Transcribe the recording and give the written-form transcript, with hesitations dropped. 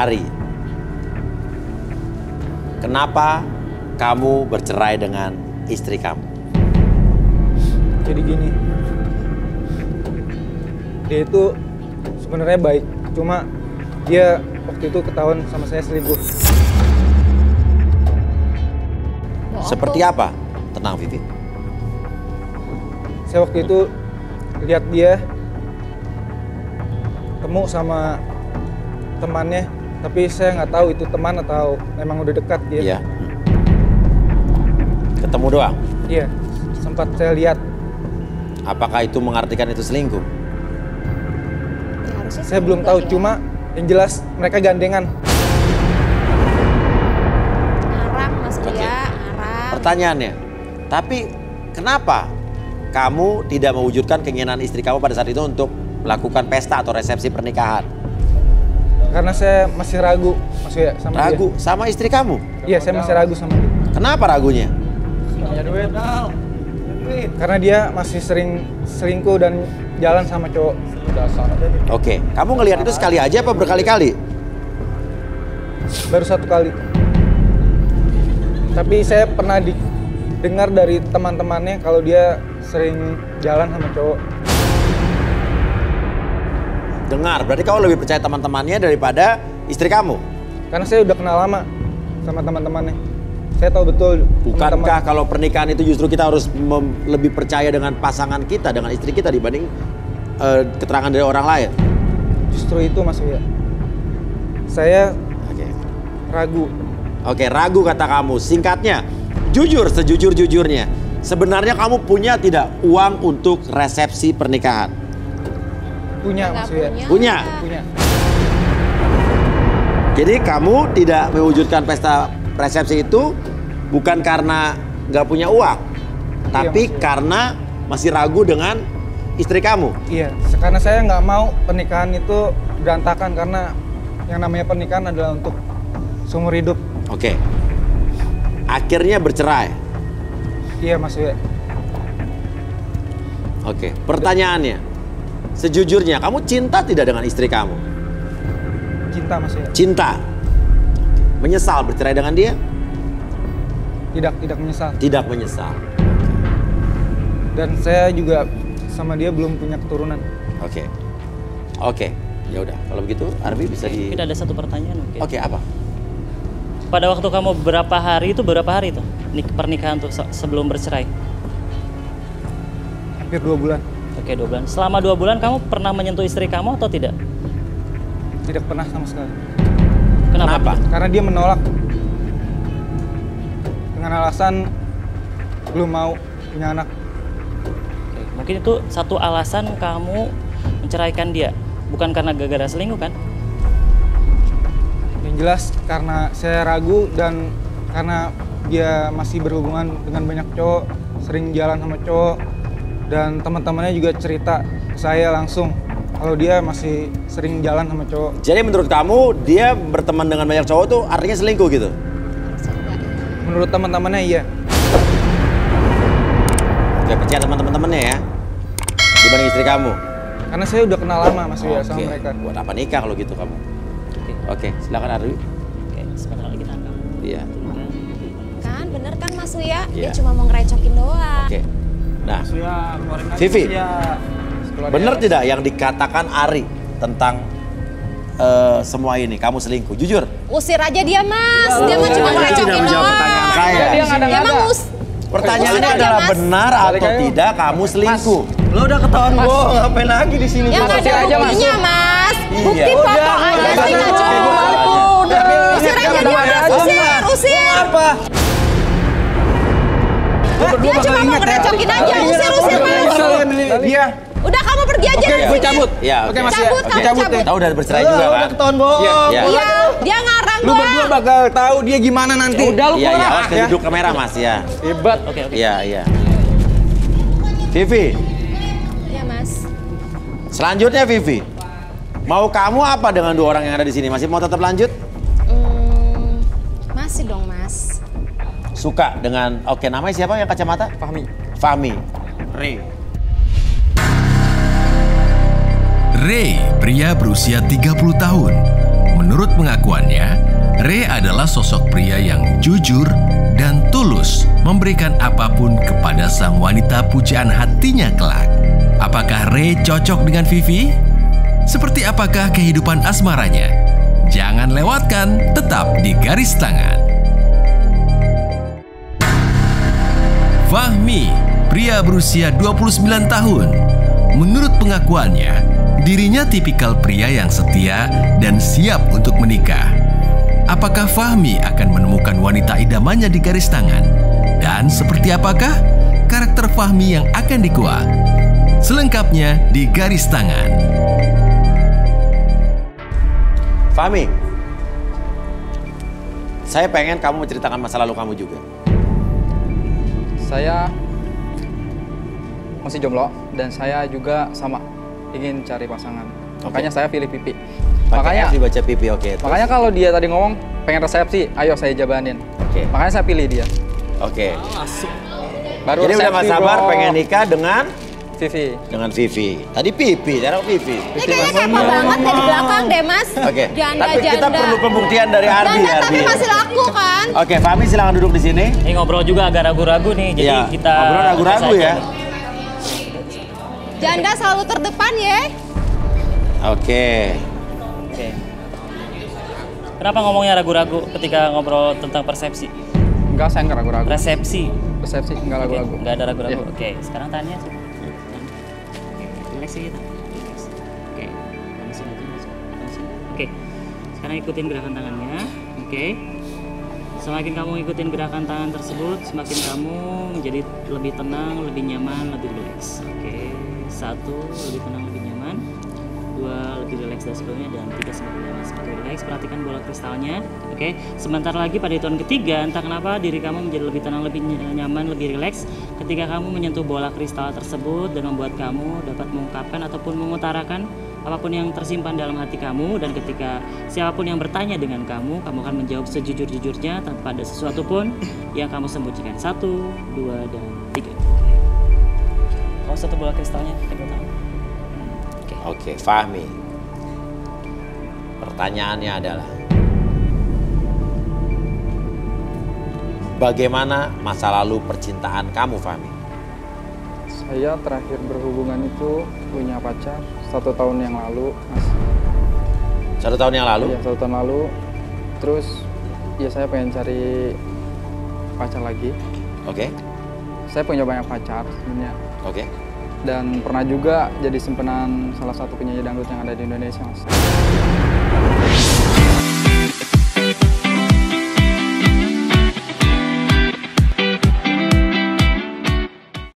Ari, kenapa kamu bercerai dengan istri kamu? Jadi gini, dia itu sebenarnya baik, cuma dia waktu itu ketahuan sama saya selingkuh. Seperti apa? Tenang, Vivi. Saya waktu itu lihat dia ketemu sama temannya, tapi saya nggak tahu itu teman atau memang udah dekat dia. Iya. Ketemu doang? Iya, sempat saya lihat. Apakah itu mengartikan itu selingkuh? Ya, Saya belum tahu, cuma yang jelas mereka gandengan. Ngarang Mas Oke. Ria, ngarang. Pertanyaannya, tapi kenapa kamu tidak mewujudkan keinginan istri kamu pada saat itu untuk melakukan pesta atau resepsi pernikahan? Karena saya masih ragu, maksudnya sama Ragu sama istri kamu? dia. Iya, saya masih ragu sama dia. Kenapa ragunya? Karena dia masih sering selingkuh dan jalan sama cowok. Oke, kamu ngelihat itu sekali aja apa berkali-kali? Baru 1 kali. Tapi saya pernah dengar dari teman-temannya kalau dia sering jalan sama cowok. Dengar, berarti kamu lebih percaya teman-temannya daripada istri kamu? Karena saya udah kenal lama sama teman-temannya. Saya tahu betul. Bukankah kalau pernikahan itu justru kita harus lebih percaya dengan pasangan kita, dengan istri kita dibanding keterangan dari orang lain? Justru itu Mas Wia. Saya Oke. ragu. Oke, ragu kata kamu. Singkatnya, jujur sejujur-jujurnya. Sebenarnya kamu punya tidak uang untuk resepsi pernikahan? Punya Nggak Mas Wia. Punya. Punya. Jadi kamu tidak mewujudkan pesta resepsi itu bukan karena nggak punya uang, tapi maksudnya. karena masih ragu dengan istri kamu. Iya, karena saya nggak mau pernikahan itu berantakan, karena yang namanya pernikahan adalah untuk seumur hidup. Oke. Akhirnya bercerai. Iya Mas Wia. Oke. Pertanyaannya, sejujurnya kamu cinta tidak dengan istri kamu? Cinta Mas Wia. Cinta. Menyesal bercerai dengan dia? Tidak menyesal. Tidak menyesal. Dan saya juga sama dia belum punya keturunan. Oke. Oke. Ya udah, kalau begitu Arbi bisa di. Mungkin ada satu pertanyaan mungkin. Oke, apa? Pada waktu kamu berapa hari itu pernikahan tuh sebelum bercerai? Hampir 2 bulan. Oke, 2 bulan. Selama 2 bulan kamu pernah menyentuh istri kamu atau tidak? Tidak pernah sama sekali. Kenapa? Karena dia menolak. Dengan alasan belum mau punya anak. Oke, mungkin itu satu alasan kamu menceraikan dia, bukan karena gara-gara selingkuh kan? Yang jelas karena saya ragu dan karena dia masih berhubungan dengan banyak cowok, sering jalan sama cowok, dan teman-temannya juga cerita ke saya langsung kalau dia masih sering jalan sama cowok. Jadi menurut kamu dia berteman dengan banyak cowok tuh artinya selingkuh gitu? Menurut teman-temannya iya. Oke, percaya teman-temannya ya dibanding istri kamu? Karena saya udah kenal lama Mas Wia sama Oke. mereka. Buat apa nikah kalau gitu kamu? Oke, silakan Arwi. Oke, sebentar lagi tahan kamu. Iya. Kan bener kan Mas Wia? Iya. Dia cuma mau ngerecokin doang. Oke. Nah, Vivi, benar tidak yang dikatakan Ari tentang semua ini? Kamu selingkuh, jujur? Usir aja dia Mas. Dia mah cuma Dia ngerecokin tidak menjawab doang. pertanyaan saya. Dia mah Pertanyaannya Usir aja, adalah Mas. benar atau tidak kamu selingkuh? Lo udah ketahuan bohong, ngapain lagi di sini? yang ada buktinya Mas. Bukti Iya. foto aja sih nggak cukup. Usir aja dia Mas. Usir. Apa? Dia cuma mau ngerecokin aja. Usir Mas. Dia. Udah kamu pergi aja dari Gue sini. cabut. Iya, oke. Mas, Cabut, Oke. kamu cabut. Tahu udah bercerai juga Udah kan? ketahuan bohong. Iya. Iya, dia ngarang Lu berdua doang. bakal tahu dia gimana nanti. Udah lu Iya, iya, pulang. awas ke duduk kamera Mas ya. Hebat. Oke. Iya, iya. Vivi, Iya Mas. selanjutnya Vivi. Mau kamu apa dengan 2 orang yang ada di sini? Masih mau tetap lanjut? Masih dong Mas. Suka dengan, oke, namanya siapa yang kacamata? Fahmi. Fahmi. Ray. Ray, pria berusia 30 tahun, menurut pengakuannya, Ray adalah sosok pria yang jujur dan tulus memberikan apapun kepada sang wanita pujaan hatinya kelak. Apakah Ray cocok dengan Vivi? Seperti apakah kehidupan asmaranya? Jangan lewatkan, tetap di Garis Tangan. Fahmi, pria berusia 29 tahun. Menurut pengakuannya, dirinya tipikal pria yang setia dan siap untuk menikah. Apakah Fahmi akan menemukan wanita idamannya di Garis Tangan? Dan seperti apakah karakter Fahmi yang akan dikuak? Selengkapnya di Garis Tangan. Fahmi, saya pengen kamu menceritakan masa lalu kamu juga. Saya masih jomblo dan saya juga sama ingin cari pasangan. Makanya saya pilih Pipi. Makanya dibaca Pipi, oke. Makanya kalau dia tadi ngomong pengen resepsi, ayo saya jabanin. Oke. Makanya saya pilih dia. Oke. Baru Jadi udah gak resepsi, sabar bro. pengen nikah dengan Vivi. Vivi. Tadi Pipi, sekarang Vivi. Ini kayaknya kepo banget kayak di belakang deh, Mas. Oke. Janda, Tapi kita janda. perlu pembuktian dari Ardi. Janda tapi masih laku kan? Oke, Fahmi silakan duduk di sini. Ini ngobrol juga agak ragu-ragu nih, jadi Iya, kita ngobrol ragu-ragu saja ya. nih. Janda selalu terdepan ya. Oke. Oke. Kenapa ngomongnya ragu-ragu ketika ngobrol tentang persepsi? Enggak, saya enggak ragu-ragu. Resepsi. Resepsi enggak Oke, ragu-ragu. nggak ada ragu-ragu. Iya. Oke, sekarang tanya sih. Relax sih kita. Relax. Oke. Kamu sini aja, Mas. Kamu sini. Oke. Sekarang ikutin gerakan tangannya. Oke. Semakin kamu ikutin gerakan tangan tersebut, semakin kamu menjadi lebih tenang, lebih nyaman, lebih rileks. Oke. 1, lebih tenang, lebih nyaman. 2, lebih rileks dari sebelumnya. Dan 3, semakin nyaman, semakin rileks. Perhatikan bola kristalnya. Oke. Sebentar lagi pada hitungan ketiga, entah kenapa diri kamu menjadi lebih tenang, lebih nyaman, lebih rileks ketika kamu menyentuh bola kristal tersebut dan membuat kamu dapat mengungkapkan ataupun mengutarakan apapun yang tersimpan dalam hati kamu. Dan ketika siapapun yang bertanya dengan kamu akan menjawab sejujur-jujurnya tanpa ada sesuatu pun yang kamu sembunyikan. 1, 2, dan 3. Kamu satu bola kristalnya, pegang tangan. Oke, Fahmi. Pertanyaannya adalah, bagaimana masa lalu percintaan kamu, Fahmi? Saya terakhir berhubungan itu punya pacar 1 tahun yang lalu, Mas. 1 tahun yang lalu? Iya, 1 tahun lalu. Terus ya saya pengen cari pacar lagi. Oke. Saya punya banyak pacar sebenarnya. Oke. Dan pernah juga jadi simpenan salah satu penyanyi dangdut yang ada di Indonesia, Mas.